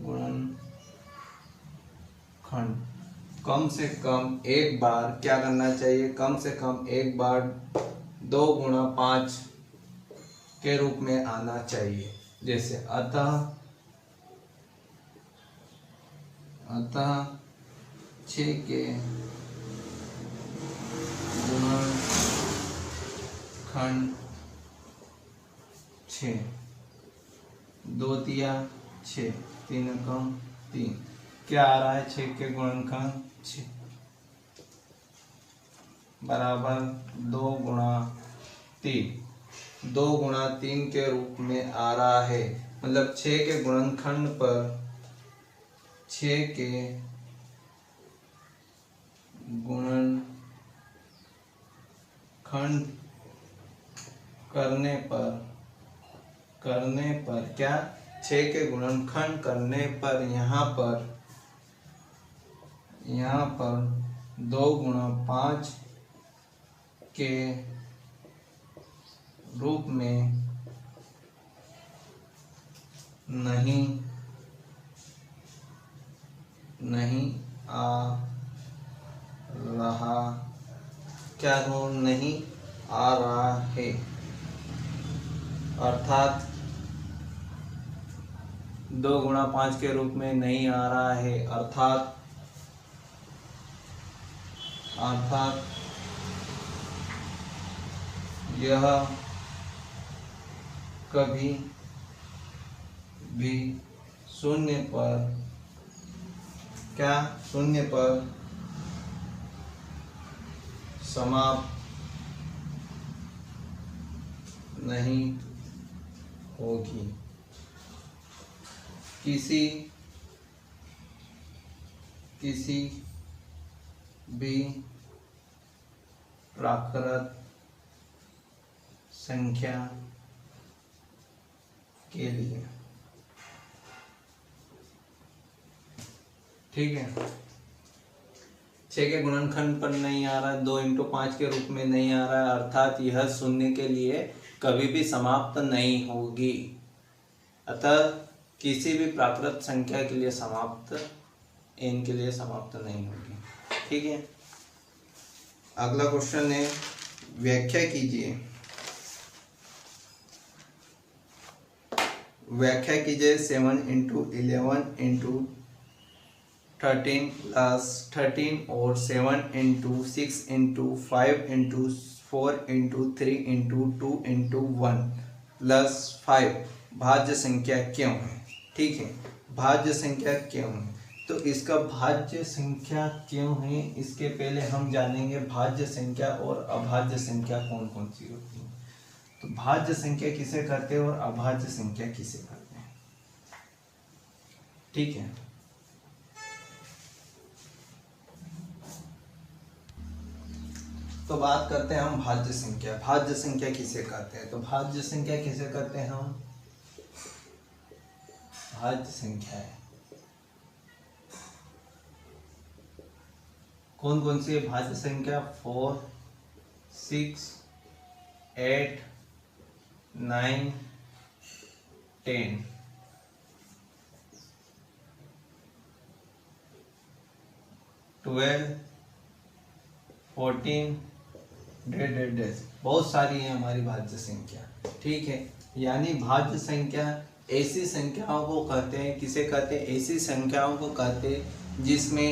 गुणनखंड कम से कम एक बार क्या करना चाहिए, कम से कम एक बार 2 गुणा 5 के रूप में आना चाहिए। जैसे अतः 6 के गुणनखंड 6, 2 तिया 6, 3 कम 3, क्या आ रहा है 6 के गुणनखंड 6 बराबर 2 गुणा 3, 2 गुणा 3 के रूप में आ रहा है। मतलब 6 के गुणनखंड पर 6 के गुणनखंड करने पर क्या, 6 के गुणनखंड करने पर यहाँ पर 2 गुणा 5 के रूप में नहीं आ रहा, क्या नहीं आ रहा है, अर्थात 2 गुणा 5 के रूप में नहीं आ रहा है, अर्थात यह कभी भी शून्य पर समाप्त नहीं होगी। किसी किसी भी प्राकृत संख्या के लिए, ठीक है। 6 के गुणनखंड पर नहीं आ रहा है, 2 × 5 के रूप में नहीं आ रहा है, अर्थात यह शून्य के लिए कभी भी समाप्त नहीं होगी। अतः किसी भी प्राकृत संख्या के लिए समाप्त, n के लिए समाप्त नहीं होगी, ठीक है। अगला क्वेश्चन है, व्याख्या कीजिए। व्याख्या कीजिए 7 × 11 × 13 प्लस 13 और 7 × 6 × 5 × 4 × 3 × 2 × 1 प्लस 5 भाज्य संख्या क्यों है, ठीक है। भाज्य संख्या क्यों है, तो इसका भाज्य संख्या क्यों है, इसके पहले हम जानेंगे भाज्य संख्या और अभाज्य संख्या कौन कौन सी होती है। तो भाज्य संख्या किसे कहते हैं और अभाज्य संख्या किसे कहते हैं, ठीक है। तो बात करते हैं हम भाज्य संख्या। भाज्य संख्या किसे कहते हैं, तो भाज्य संख्या किसे कहते हैं हम, भाज्य संख्या है कौन कौन सी है भाज्य संख्या, 4, 6, 8, 9, 10, 12, 14, बहुत सारी है हमारी भाज्य संख्या, ठीक है। यानी भाज्य संख्या ऐसी संख्याओं को कहते हैं, किसे कहते हैं, ऐसी संख्याओं को कहते हैं जिसमें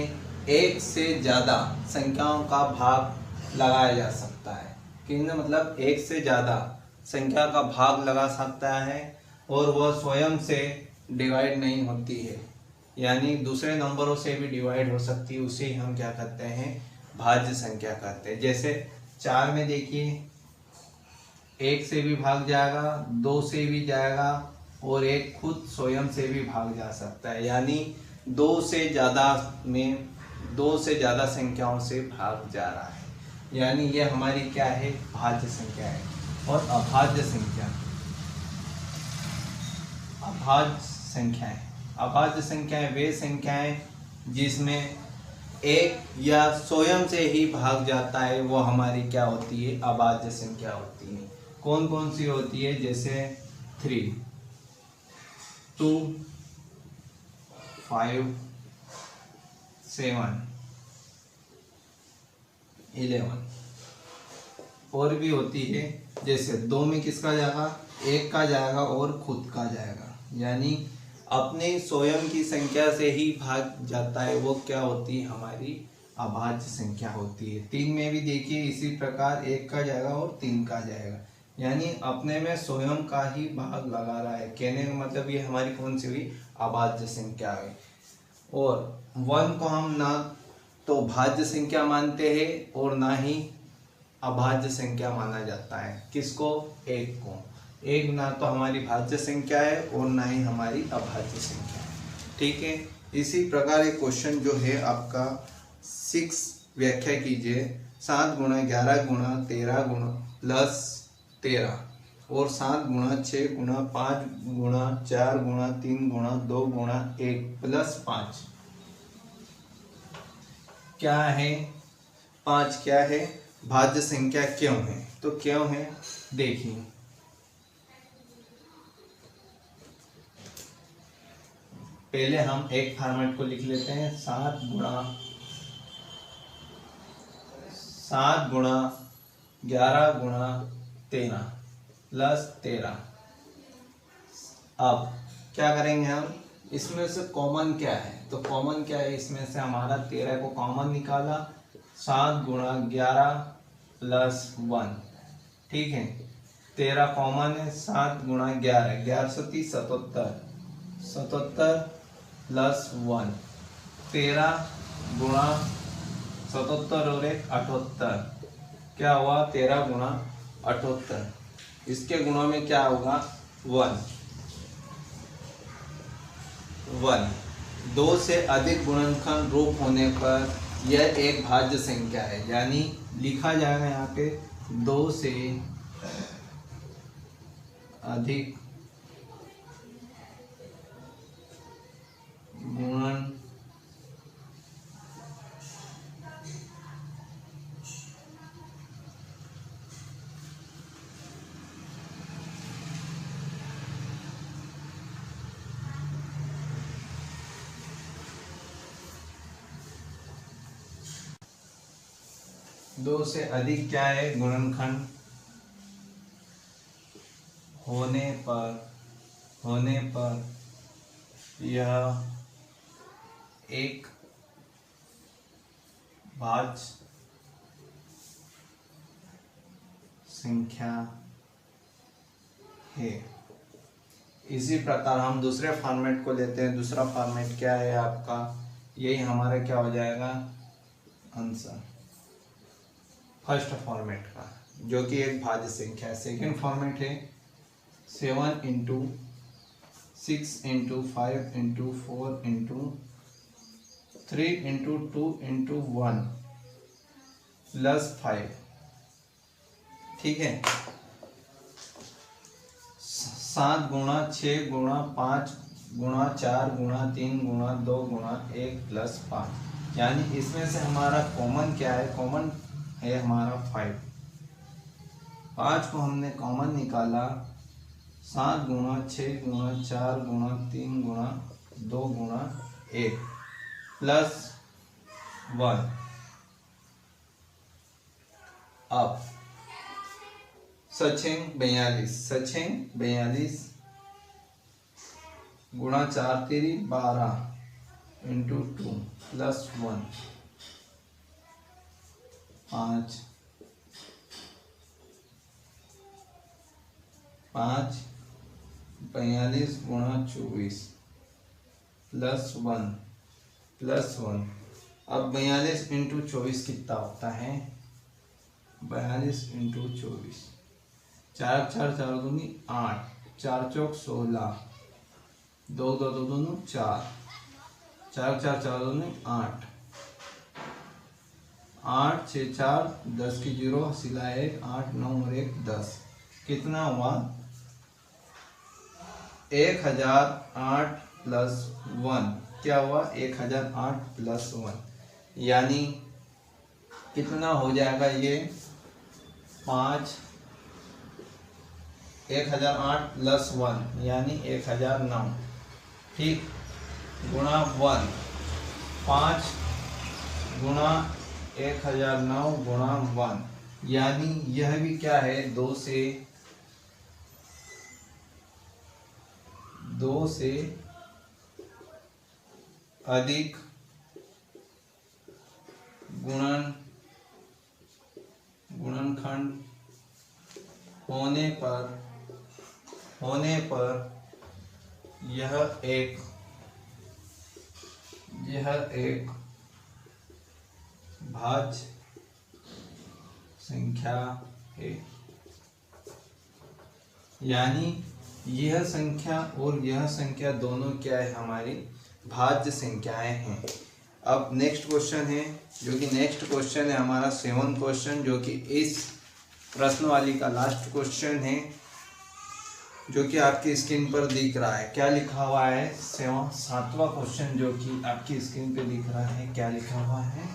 एक से ज़्यादा संख्याओं का भाग लगाया जा सकता है। कितने मतलब एक से ज़्यादा संख्या का भाग लगा सकता है और वह स्वयं से डिवाइड नहीं होती है, यानी दूसरे नंबरों से भी डिवाइड हो सकती है, उसे हम क्या कहते हैं, भाज्य संख्या कहते हैं। जैसे 4 में देखिए 1 से भी भाग जाएगा, 2 से भी जाएगा और 1 खुद स्वयं से भी भाग जा सकता है, यानी 2 से ज़्यादा संख्याओं से भाग जा रहा है, यानी यह हमारी क्या है, भाज्य संख्या है। और अभाज्य संख्या, अभाज्य संख्याएं वे संख्याएं जिसमें एक या स्वयं से ही भाग जाता है, वो हमारी क्या होती है, अभाज्य संख्या होती है। कौन कौन सी होती है, जैसे 3, 2, 5, 7, 11 और भी होती है। जैसे 2 में किसका जाएगा, 1 का जाएगा और खुद का जाएगा, यानी अपने स्वयं की संख्या से ही भाग जाता है, वो क्या होती है, हमारी अभाज्य संख्या होती है। 3 में भी देखिए इसी प्रकार 1 का जाएगा और 3 का जाएगा, यानी अपने में स्वयं का ही भाग लगा रहा है, कहने का मतलब ये हमारी कौन सी हुई, अभाज्य संख्या है। और 1 को हम ना तो भाज्य संख्या मानते हैं और ना ही अभाज्य संख्या माना जाता है। किसको, 1 को। 1 ना तो हमारी भाज्य संख्या है और ना ही हमारी अभाज्य संख्या है, ठीक है। इसी प्रकार एक क्वेश्चन जो है आपका 6, व्याख्या कीजिए 7 × 11 × 13 प्लस 13 और 7 × 6 × 5 × 4 × 3 × 2 × 1 प्लस 5 क्या है, 5 क्या है, भाज्य संख्या क्यों है, तो क्यों है देखिए। पहले हम एक फॉर्मेट को लिख लेते हैं, 7 × 11 × 13 प्लस 13। अब क्या करेंगे हम, इसमें से कॉमन क्या है, तो कॉमन क्या है, इसमें से हमारा 13 को कॉमन निकाला, 7 × 11 प्लस 1, ठीक है। 13 कॉमन है, 7 × 11 11 30 77 प्लस 1, 13 × 77 और 1 78, क्या हुआ 13 × 78, इसके गुणों में क्या होगा 1, 2 से अधिक गुणनखंड रूप होने पर यह एक भाज्य संख्या है। यानी लिखा जाएगा यहाँ पे 2 से अधिक गुणन दो से अधिक क्या है गुणनखंड होने पर यह एक भाज्य संख्या है। इसी प्रकार हम दूसरे फॉर्मेट को लेते हैं। दूसरा फॉर्मेट क्या है आपका, यही हमारा क्या हो जाएगा आंसर फर्स्ट फॉर्मेट का, जो कि एक भाज्य संख्या है। सेकेंड फॉर्मेट है 7 into 6 into 5 into 4 into 3 into 2 into 1 plus 5। ठीक है, 7 गुणा 6 गुणा 5 गुणा 4 गुणा 3 गुणा 2 गुणा 1 प्लस 5। यानी इसमें से हमारा कॉमन क्या है, कॉमन है हमारा 5। 5 को हमने कॉमन निकाला, 7 गुणा 6 गुणा 4 गुणा 3 गुणा 2 गुणा 1 प्लस 1। अब सचिन 42 गुणा 4 3 12 इंटू 2 प्लस 1 5 42 गुणा 24 प्लस 1। अब 42 इंटू 24 कितना होता है, 42 इंटू 24, 4 4 4 दूनी 8, 4 चौक 16, 2 2 2 दूनी 4, 4 4 4 दूनी 8, 8 6 4 10 की 0 सिला 1, 8 9 और 1 10। कितना हुआ 1008 प्लस 1। क्या हुआ 1008 प्लस 1, यानी कितना हो जाएगा ये 5 1008 प्लस 1 यानी 1009। ठीक, गुणा 1, 5 गुणा 1009 गुणा 1, यानी यह भी क्या है 2 से अधिक गुणनखंड होने पर यह एक भाज्य संख्या है। यानी यह संख्या और यह संख्या दोनों क्या है हमारी भाज्य संख्याएं हैं। अब नेक्स्ट क्वेश्चन है, जो कि नेक्स्ट क्वेश्चन है हमारा 7th क्वेश्चन, जो कि इस प्रश्नवाली का लास्ट क्वेश्चन है, जो कि आपकी स्क्रीन पर दिख रहा है। क्या लिखा हुआ है 7वां क्वेश्चन जो कि आपकी स्क्रीन पे दिख रहा है, क्या लिखा हुआ है,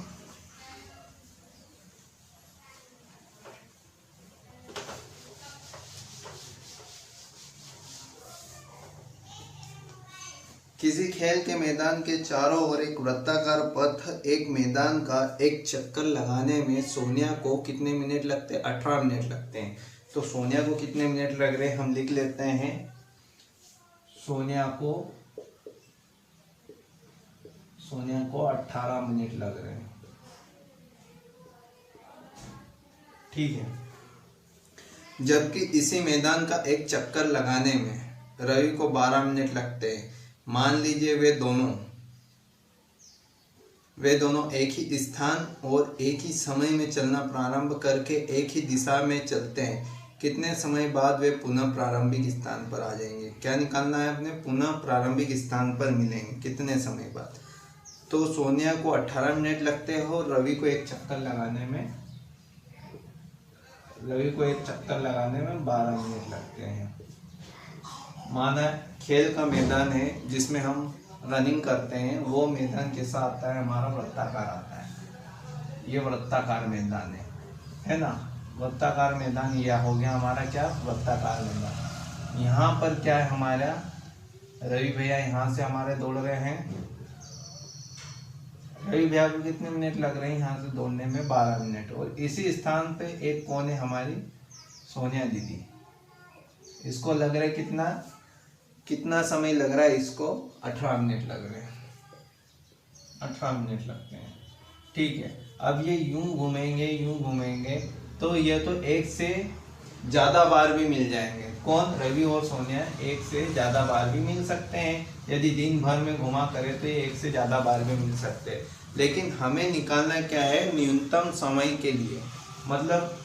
किसी खेल के मैदान के चारों ओर एक वृत्ताकार पथ, एक मैदान का एक चक्कर लगाने में सोनिया को कितने मिनट लगते हैं, 18 मिनट लगते हैं। तो सोनिया को कितने मिनट लग रहे हैं हम लिख लेते हैं, सोनिया को 18 मिनट लग रहे हैं। ठीक है, जबकि इसी मैदान का एक चक्कर लगाने में रवि को 12 मिनट लगते हैं। मान लीजिए वे दोनों एक ही स्थान और एक ही समय में चलना प्रारंभ करके एक ही दिशा में चलते हैं। कितने समय बाद वे पुनः प्रारंभिक स्थान पर आ जाएंगे। क्या निकालना है अपने, पुनः प्रारंभिक स्थान पर मिलेंगे कितने समय बाद। तो सोनिया को 18 मिनट लगते हो, रवि को एक चक्कर लगाने में 12 मिनट लगते हैं। माना खेल का मैदान है जिसमें हम रनिंग करते हैं, वो मैदान कैसा आता है हमारा, वृत्ताकार आता है। ये वृत्ताकार मैदान है ना, वृत्ताकार मैदान यह हो गया हमारा क्या, वृत्ताकार मैदान। यहाँ पर क्या है हमारा, रवि भैया यहाँ से हमारे दौड़ रहे हैं। रवि भैया को कितने मिनट लग रहे हैं यहाँ से दौड़ने में, 12 मिनट। और इसी स्थान पे एक कौन है, हमारी सोनिया दीदी। इसको लग रहा है कितना समय लग रहा है, इसको 18 मिनट लग रहे हैं, 18 मिनट लगते हैं। ठीक है, अब ये यूं घूमेंगे तो ये तो एक से ज़्यादा बार भी मिल जाएंगे। कौन, रवि और सोनिया एक से ज़्यादा बार भी मिल सकते हैं। यदि दिन भर में घुमा करें तो ये एक से ज़्यादा बार भी मिल सकते हैं। लेकिन हमें निकालना क्या है, न्यूनतम समय के लिए। मतलब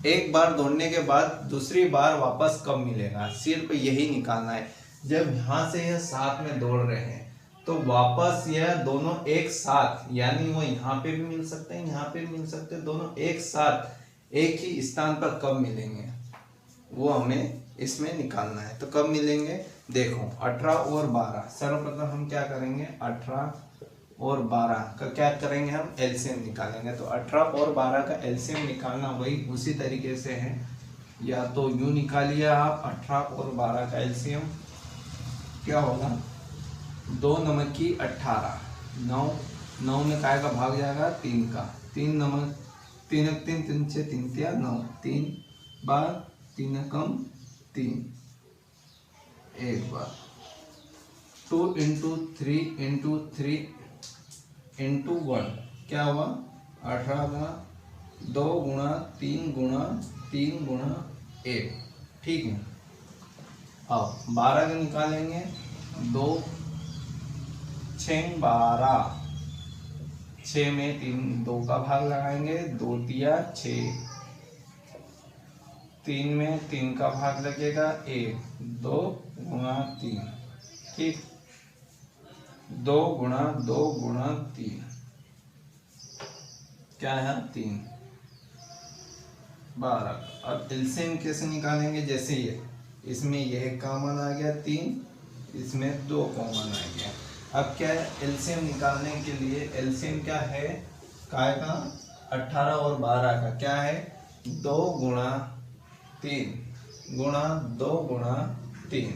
एक बार दौड़ने के बाद दूसरी बार वापस कब मिलेगा, सिर्फ यही निकालना है। जब यहाँ से यह साथ में दौड़ रहे हैं तो वापस यह दोनों एक साथ, यानी वो यहाँ पे भी मिल सकते हैं, यहाँ पे भी मिल सकते हैं, दोनों एक साथ एक ही स्थान पर कब मिलेंगे, वो हमें इसमें निकालना है। तो कब मिलेंगे, देखो 18 और 12। सर्वप्रथम हम क्या करेंगे, 18 और 12 का क्या करेंगे, हम एलसीएम निकालेंगे। तो 18 और 12 का एलसीएम निकालना वही उसी तरीके से है, या तो यूं निकालिए आप 18 और 12 का एलसीएम क्या होगा, 2 नमक की 18, 9 में काय का भाग जाएगा, 3 का, 3 नमक 3 3 3 6 3 3 9, 3 बार 3 कम 3, एक बार 2 × 3 × 3 × 1 क्या हुआ, 18 गुणा 2 गुणा 3 गुणा 3 गुणा 1। ठीक है, अब 12 का निकालेंगे, 2 6 12, 6 में 2 का भाग लगाएंगे, 2 तिया 6, 3 में 3 का भाग लगेगा 1, 2 गुणा 3, ठीक, 2 गुणा 2 गुणा 3 क्या है, 3, 12। अब एलसीएम कैसे निकालेंगे, जैसे ये इसमें यह कॉमन आ गया 3, इसमें 2 कॉमन आ गया। अब क्या है, एलसीएम निकालने के लिए एलसीएम क्या है, काय का, 18 और 12 का क्या है, 2 गुणा 3 गुणा 2 गुणा 3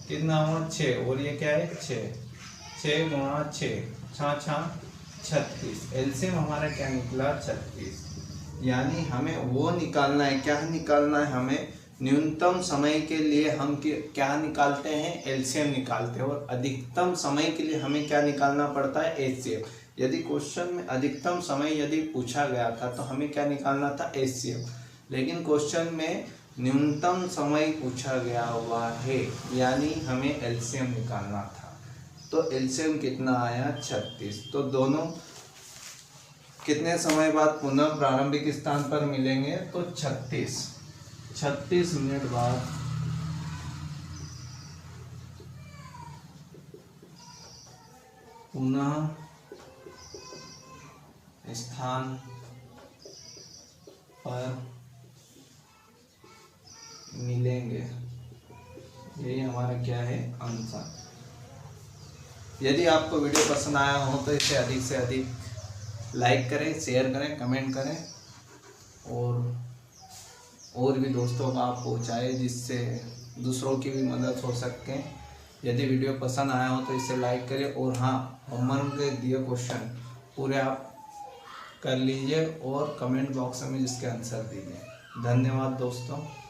कितना हुआ, 6, और ये क्या है 6 गुणा 6 36। एलसीएम हमारा क्या निकला, 36। यानी हमें वो निकालना है, क्या निकालना है हमें, न्यूनतम समय के लिए हम क्या निकालते हैं, एलसीएम निकालते हैं। और अधिकतम समय के लिए हमें क्या निकालना पड़ता है, एचसीएफ। यदि क्वेश्चन में अधिकतम समय यदि पूछा गया था तो हमें क्या निकालना था, एचसीएफ। लेकिन क्वेश्चन में न्यूनतम समय पूछा गया हुआ है, यानी हमें एलसीएम निकालना था। तो एलसीएम कितना आया, 36। तो दोनों कितने समय बाद पुनः प्रारंभिक स्थान पर मिलेंगे, तो 36 मिनट बाद पुनः स्थान पर मिलेंगे। यही हमारा क्या है, आंसर। यदि आपको वीडियो पसंद आया हो तो इसे अधिक से अधिक लाइक करें, शेयर करें, कमेंट करें और भी दोस्तों को आप पहुँचाएँ, जिससे दूसरों की भी मदद हो सके। यदि वीडियो पसंद आया हो तो इसे लाइक करें, और हाँ, होमवर्क के दिए क्वेश्चन पूरे आप कर लीजिए और कमेंट बॉक्स में इसके आंसर दीजिए। धन्यवाद दोस्तों।